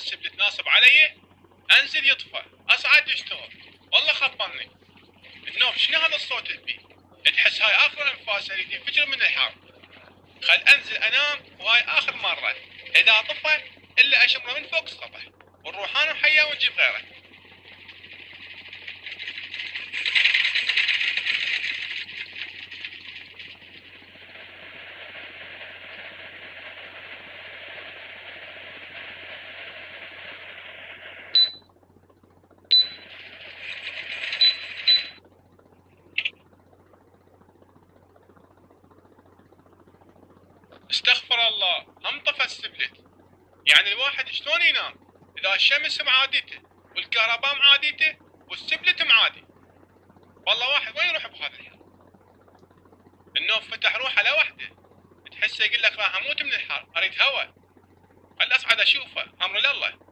السبل تناسب علي انزل يطفى اصعد يشتغل. والله خبرني النوم. شنو هذا الصوت البي؟ تحس هاي اخر انفاس اللي تنفجر من الحر. خل انزل انام وهاي اخر مره. اذا طفى الا اشمره من فوق السطح ونروح انا وحياه ونجيب غيره. استغفر الله، هم طفى السبلت. يعني الواحد شلون ينام اذا الشمس معاديته والكهرباء معاديته والسبلت معادي؟ والله واحد وين يروح بهذا الحر؟ النوم فتح روحه لوحده، تحسه يقول لك راح اموت من الحر، اريد هواء. خل اصعد اشوفه، امر لله.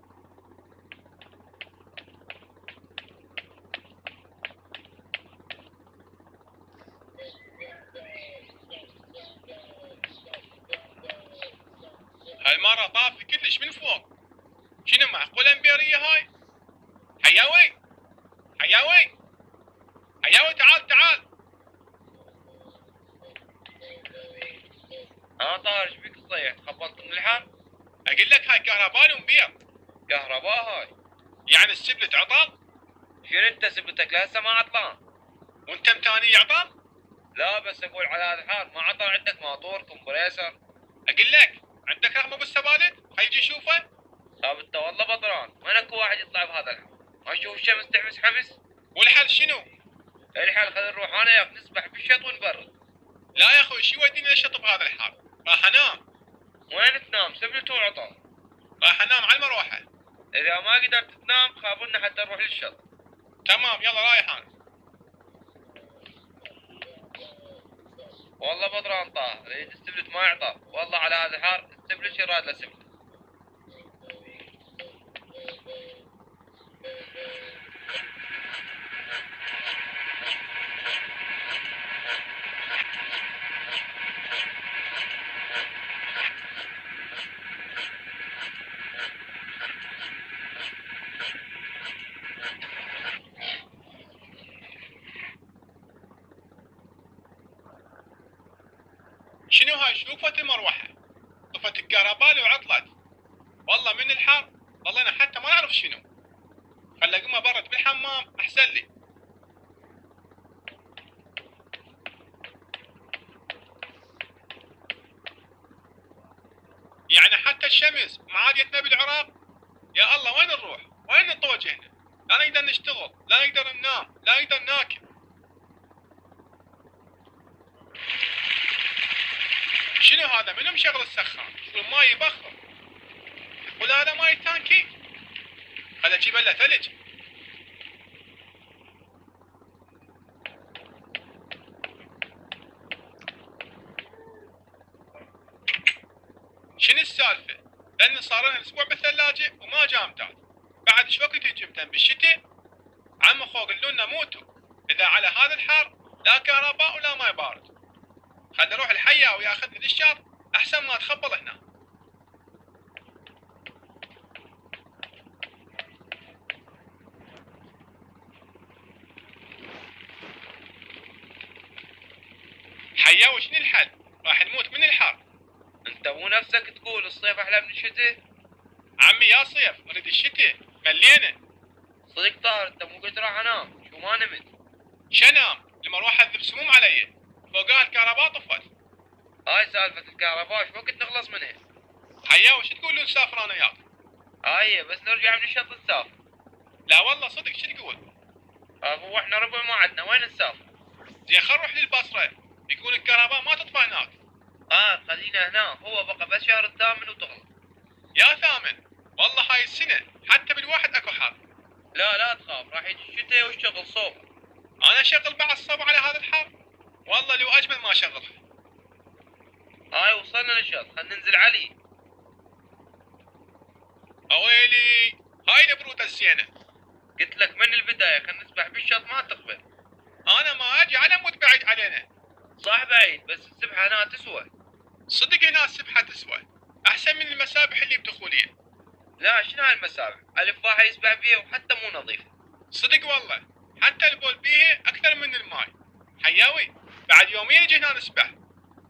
هالمرة طافي كلش من فوق. شنو معقولة امبيرية هاي؟ حياوي حياوي حياوي تعال تعال. طاهر ايش بيك تصيح؟ خبطت من الحر؟ اقول لك هاي كهرباء ومبير. كهرباء هاي؟ يعني السبلت عطل؟ شنو انت سبتك لهسه ما عطلان؟ وانت متاني يعطل؟ لا بس اقول على هذا الحال ما عطل عندك موتور كمبريسر؟ اقول لك عندك رقم ابو السبالت؟ خلي يجي يشوفه. طب انت والله بطران، وين اكو واحد يطلع بهذا الحال؟ ما اشوف الشمس تحبس حبس؟ والحل شنو؟ الحل خلينا نروح انا وياك نسبح بالشط ونبرد. لا يا اخوي شو يوديني الشط بهذا الحر؟ راح انام. وين تنام؟ سبلت وعطل. راح انام على المروحة. اذا ما قدرت تنام خابرنا حتى نروح للشط. تمام يلا رايح انا. والله بطران طاهر، يريد السبلت ما يعطل، والله على هذا الحال السبلت شراد له سبلت. شنو هاي؟ شوفت المروحة طفت الكهرباء وعطلت. والله من الحر والله انا حتى ما اعرف شنو. خل اقوم ابرد بالحمام احسن لي. يعني حتى الشمس معاديتنا بالعراق. يا الله وين نروح؟ وين نتوجه هنا؟ لا نقدر نشتغل، لا نقدر ننام، لا نقدر ناكل. شنو هذا؟ منو مشغل السخان؟ والماي يبخر. تقول هذا ماي تانكي؟ خل اجيب له ثلج. شنو السالفة؟ لأن صار لنا أسبوع بالثلاجة وما جاء امداد. بعد ايش وقت يجي امداد؟ بالشتاء؟ عم اخو قالوا لنا موتوا. إذا على هذا الحر لا كهرباء ولا ماي بارد. خل نروح الحياة وياخذني للشط أحسن ما تخبل هنا. حياة وشنو الحل؟ راح نموت من الحر. انت مو نفسك تقول الصيف احلى من الشتاء؟ عمي يا صيف نريد الشتاء ملينا. صدق طاهر انت مو قلت راح انام؟ شو ما نمت؟ شنام؟ المروحة تذب سموم علي، فوقها الكهرباء طفت. هاي سالفة الكهرباء شو وقت نخلص منها؟ حياة وش تقولون نسافر انا وياك؟ هاي بس نرجع من الشط نسافر. لا والله صدق شو تقول؟ هو احنا ربع ما عندنا وين نسافر؟ زين خل نروح للبصرة، يكون الكهرباء ما تطفى هناك. خلينا هنا، هو بقى بس شهر الثامن وتغلق. يا ثامن؟ والله هاي السنة حتى بالواحد اكو حر. لا تخاف، راح يجي الشتاء والشغل صوب. انا اشغل بعد الصبح على هذا الحر؟ والله لو اجمل ما اشغلها. هاي وصلنا للشط، خلينا ننزل علي. اويلي هاي البرودة الزينة. قلت لك من البداية خلينا نسبح بالشط ما تقبل. انا ما اجي على مود بعيد علينا. صح بعيد بس السبحة هنا تسوى. صدق هنا السبحة تسوى احسن من المسابح اللي بدخولية. لا شنو هالمسابح؟ الف واحد يسبح بيها وحتى مو نظيفه. صدق والله، حتى البول بيه اكثر من الماي. حياوي بعد يومين نجي هنا نسبح.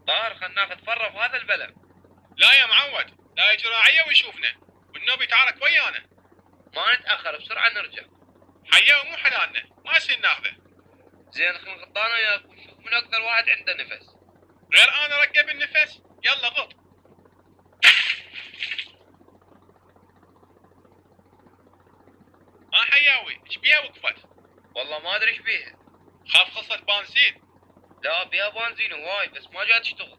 طاهر خلنا ناخذ فره بهذا البلد. لا يا معود، لا يجي راعيه ويشوفنا والنوب يتعارك ويانا. ما نتاخر بسرعه نرجع. حياوي مو حلالنا، ما يصير ناخذه. زين خلنا نغطانا وياك ونشوف من اكثر واحد عنده نفس. غير انا رقب النفس، يلا غط. ها حياوي ايش بيها وقفت؟ والله ما ادري ايش بيها. خاف خلصت بنزين. لا بيها بنزين هواي بس ما جات تشتغل.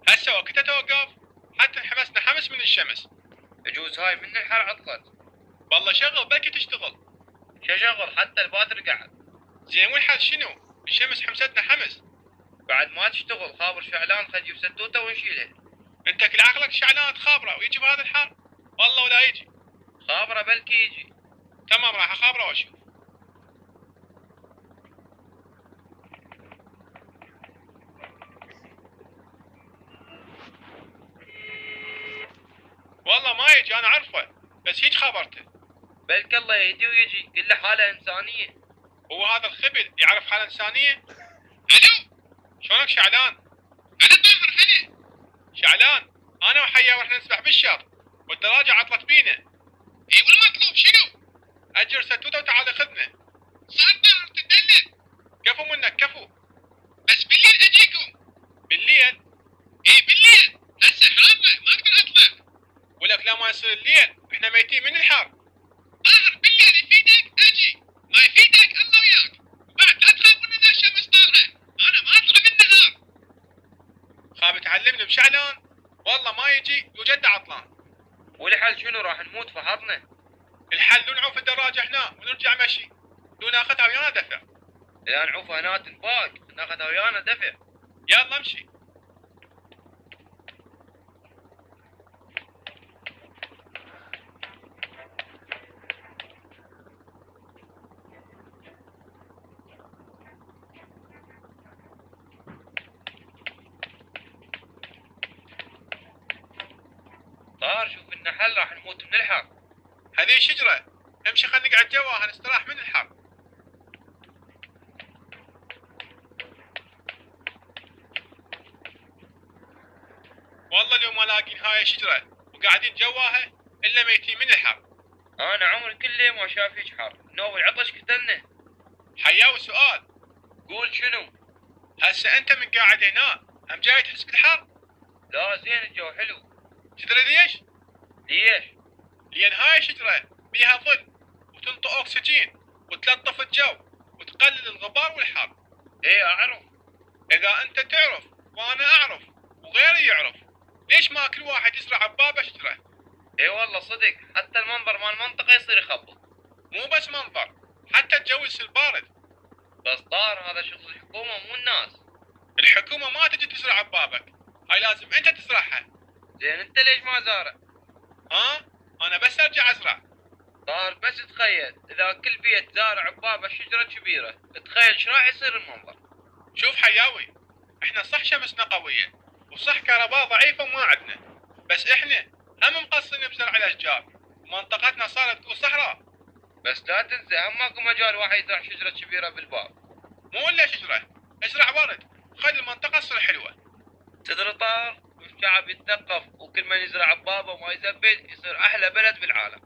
هسه وقتها توقف، حتى انحبسنا حمس من الشمس. يجوز هاي من الحر عطلت. والله شغل بلكي تشتغل. شغل حتى الباتر قاعد. زين والحل شنو؟ الشمس حمستنا حمس. بعد ما تشتغل خابر شعلان خد يجيب ستوته ونشيلها. انت كل عقلك شعلان تخابره ويجي بهذا الحال؟ والله ولا يجي. خابره بلكي يجي. تمام راح اخابره واشوف. والله ما يجي انا عارفه، بس هيك خبرته. بلك الله يهدي ويجي قل له حاله انسانيه. هو هذا الخبل يعرف حالة انسانيه؟ الو شلونك شعلان؟ انا طاهر هلا. شعلان انا وحيا واحنا نسبح بالشط والدراجه عطلت بينا. اي والمطلوب شنو؟ اجر ستوته وتعال خذنا. صار طاهر تدلل. كفو منك كفو. بس بالليل اجيكم. بالليل؟ اي بالليل، هسه حاره ما اقدر اطلع. ولك لا ما يصير الليل، احنا ميتين من الحر. طاهر بالليل يفيدك اجي، ما يفيدك الله وياك. بعد لا تخافون اذا الشمس طالعه، انا ما اطلع بالنهار. خاب تعلمني بشعلان، والله ما يجي يوجد عطلان. والحل شنو راح نموت في حظنا؟ الحل نعوف الدراجه هنا ونرجع مشي، لو ناخذها ويانا دفع. اذا نعوف هنا تنفاق ناخذها ويانا دفع. يلا امشي. طاهر شوف النحل راح نموت من الحر. هذه شجره، امشي خلينا نقعد جواها نستراح من الحر. والله لو ما لاقين هاي الشجره وقاعدين جواها الا ميتين من الحر. انا عمري كله ما شاف هيك حر، نوب العطش قتلنا. حياوي سؤال. قول شنو؟ هسه انت من قاعد هنا هم جاي تحس بالحر؟ لا زين الجو حلو. تدري ليش؟ ليش؟ لان هاي الشجره بيها ظل وتنطي اكسجين وتلطف الجو وتقلل الغبار والحر. ايه اعرف. اذا انت تعرف وانا اعرف وغيري يعرف، ليش ما كل واحد يزرع ببابه شجره؟ ايه والله صدق، حتى المنظر مال المنطقه يصير يخبط. مو بس منظر، حتى الجو يصير بارد. بس طاهر هذا شغل الحكومه مو الناس. الحكومه ما تجي تزرع ببابك، هاي لازم انت تزرعها. زين انت ليش ما زارع؟ ها؟ انا بس ارجع ازرع. طاهر بس تخيل اذا كل بيت زارع ببابه شجره كبيره، تخيل ايش راح يصير المنظر. شوف حياوي، احنا صح شمسنا قويه وصح كهرباء ضعيفه وما عندنا، بس احنا هم مقصرين بزرع الاشجار ومنطقتنا صارت كل صحراء. بس لا تنسى هم ماكو مجال واحد يزرع شجره كبيره بالباب. مو الا شجره، ازرع ورد خلي المنطقه تصير حلوه. تدري طاهر الشعب يتثقف وكل من يزرع ببابه وما يزبد يصير احلى بلد بالعالم.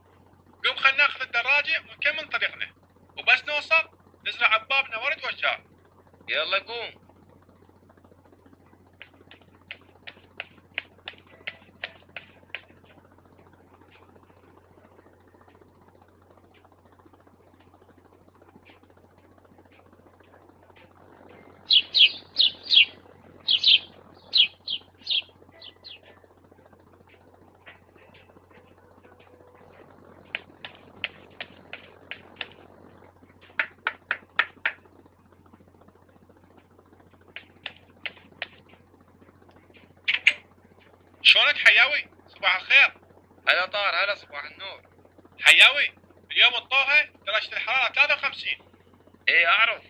قوم خلنا ناخذ الدراجه ونكمل طريقنا، وبس نوصل نزرع ببابنا ورد واشجار. يلا قوم. شلونك حياوي؟ صباح الخير. هلا طاهر هلا صباح النور. حياوي اليوم الطوها درجه الحراره 53. ايه اعرف.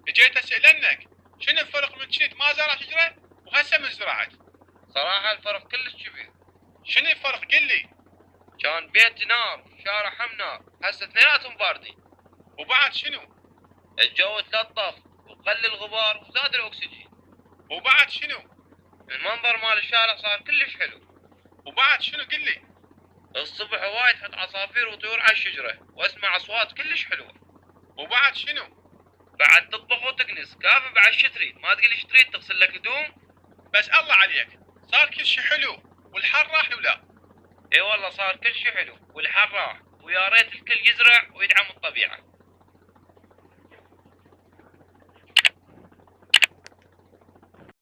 جيت اسالنك شنو الفرق من كنت ما زرع شجره وهسه من زرعت؟ صراحه الفرق كلش كبير. شنو الفرق قل لي؟ كان بيت نار، شارع هم نار، هسه اثنيناتهم باردين. وبعد شنو؟ الجو تلطف وقل الغبار وزاد الاكسجين. وبعد شنو؟ المنظر مال الشارع صار كلش حلو. وبعد شنو قل لي؟ الصبح وايد تحط عصافير وطيور على الشجرة واسمع اصوات كلش حلوة. وبعد شنو؟ بعد تطبخ وتكنس، كافي بعد شو تريد؟ ما تقول ايش تريد، تغسل لك هدوم؟ بس الله عليك، صار كل شي حلو والحر راح ولا؟ اي والله صار كل شي حلو والحر راح، ويا ريت الكل يزرع ويدعم الطبيعة.